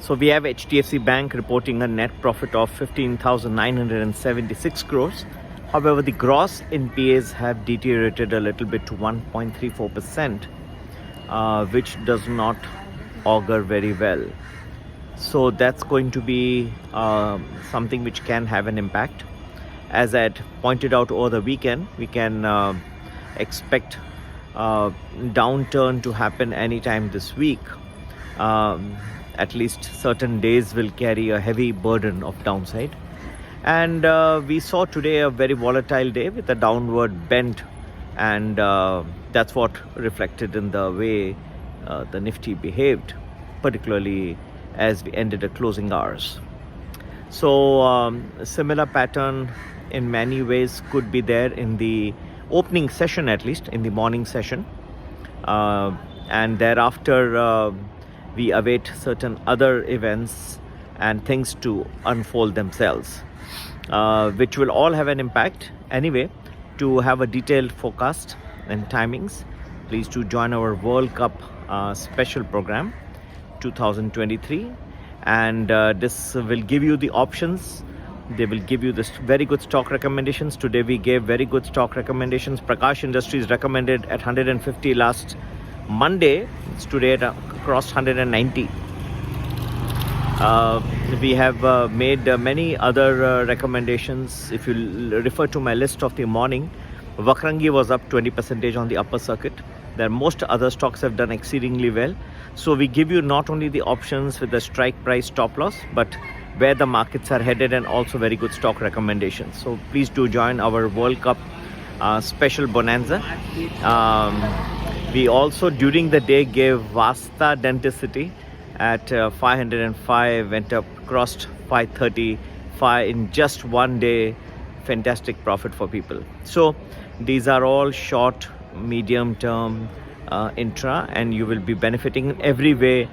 So we have HDFC Bank reporting a net profit of 15,976 crores. However, the gross NPAs have deteriorated a little bit to 1.34%, which does not augur very well. So that's going to be something which can have an impact. As I had pointed out over the weekend, we can expect downturn to happen anytime this week. At least certain days will carry a heavy burden of downside. And we saw today a very volatile day with a downward bend, and that's what reflected in the way the Nifty behaved, particularly as we ended the closing hours. So a similar pattern in many ways could be there in the opening session, at least in the morning session, and thereafter we await certain other events and things to unfold themselves, which will all have an impact. Anyway, to have a detailed forecast and timings, please do join our World Cup special program 2023, and this will give you the options. They will give you this very good stock recommendations. Today we gave very good stock recommendations. Prakash Industries recommended at 150 last Monday. It's today at crossed 190. We have made many other recommendations. If you refer to my list of the morning, Vakrangi was up 20% on the upper circuit. Most other stocks have done exceedingly well. So we give you not only the options with the strike price stop loss, but where the markets are headed, and also very good stock recommendations. So please do join our World Cup special bonanza. We also during the day gave Vasta Denticity at 505, went up, crossed 535 in just one day. Fantastic profit for people. So these are all short, medium term intra, and you will be benefiting in every way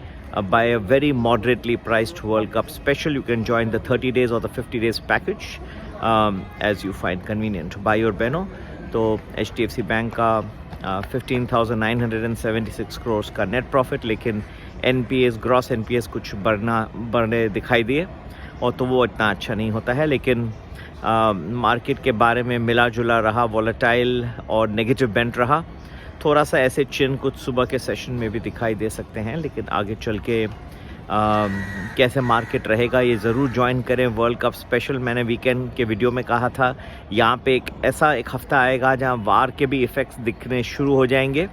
by a very moderately priced World Cup special. You can join the 30 days or the 50 days package as you find convenient. Buy your beno. तो HDFC bank का 15,976 crores का net profit, लेकिन NPAs gross NPAs कुछ बढ़ने दिखाई दिए, और तो वो इतना अच्छा नहीं होता है. लेकिन मार्केट के बारे में मिला जुला रहा, वॉलेटाइल और नेगेटिव बेंट रहा. थोड़ा सा ऐसे चिन्ह कुछ सुबह के सेशन में भी दिखाई दे सकते हैं, लेकिन आगे चल के कैसे मार्केट रहेगा ये ज़रूर ज्वाइन करें. वर्ल्ड कप स्पेशल मैंने वीकेंड के वीडियो में कहा था, यहाँ पे एक हफ़्ता आएगा जहाँ वार के भी इफ़ेक्ट्स दिखने शुरू हो जाएंगे.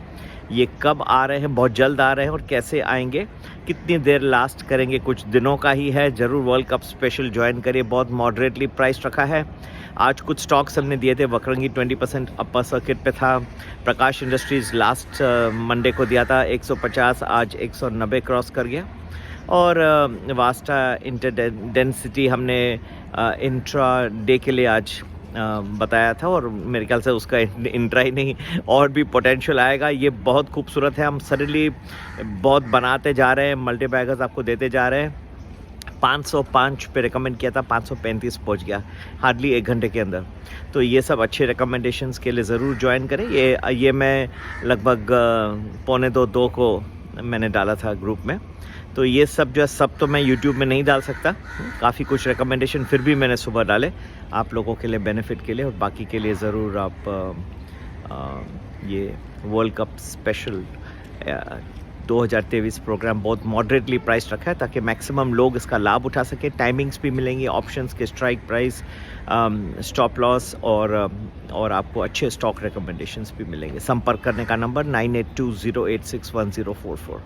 ये कब आ रहे हैं? बहुत जल्द आ रहे हैं. और कैसे आएंगे, कितनी देर लास्ट करेंगे, कुछ दिनों का ही है. ज़रूर वर्ल्ड कप स्पेशल ज्वाइन करिए. बहुत मॉडरेटली प्राइस रखा है. आज कुछ स्टॉक्स हमने दिए थे. वक्रंगी 20% अपर सर्किट पे था. प्रकाश इंडस्ट्रीज़ लास्ट मंडे को दिया था 150, आज 190 क्रॉस कर गया. और वास्टा इंटरडेंसिटी हमने इंट्रा डे के लिए आज बताया था, और मेरे ख्याल से उसका इंट्रा ही नहीं और भी पोटेंशियल आएगा. ये बहुत खूबसूरत है. हम सडनली बहुत बनाते जा रहे हैं, मल्टी बैगर्स आपको देते जा रहे हैं. 505 पे रिकमेंड किया था, 535 पहुंच गया हार्डली 1 घंटे के अंदर. तो ये सब अच्छे रिकमेंडेशंस के लिए ज़रूर ज्वाइन करें. ये मैं लगभग 1:45-2 को मैंने डाला था ग्रुप में. तो ये सब जो है, सब तो मैं YouTube में नहीं डाल सकता. काफ़ी कुछ रिकमेंडेशन फिर भी मैंने सुबह डाले आप लोगों के लिए, बेनिफिट के लिए, और बाकी के लिए ज़रूर आप ये वर्ल्ड कप स्पेशल 2023 प्रोग्राम बहुत मॉडरेटली प्राइस रखा है, ताकि मैक्सिमम लोग इसका लाभ उठा सके. टाइमिंग्स भी मिलेंगी, ऑप्शंस के स्ट्राइक प्राइस, स्टॉप लॉस, और आपको अच्छे स्टॉक रिकमेंडेशंस भी मिलेंगे. संपर्क करने का नंबर 9820861044.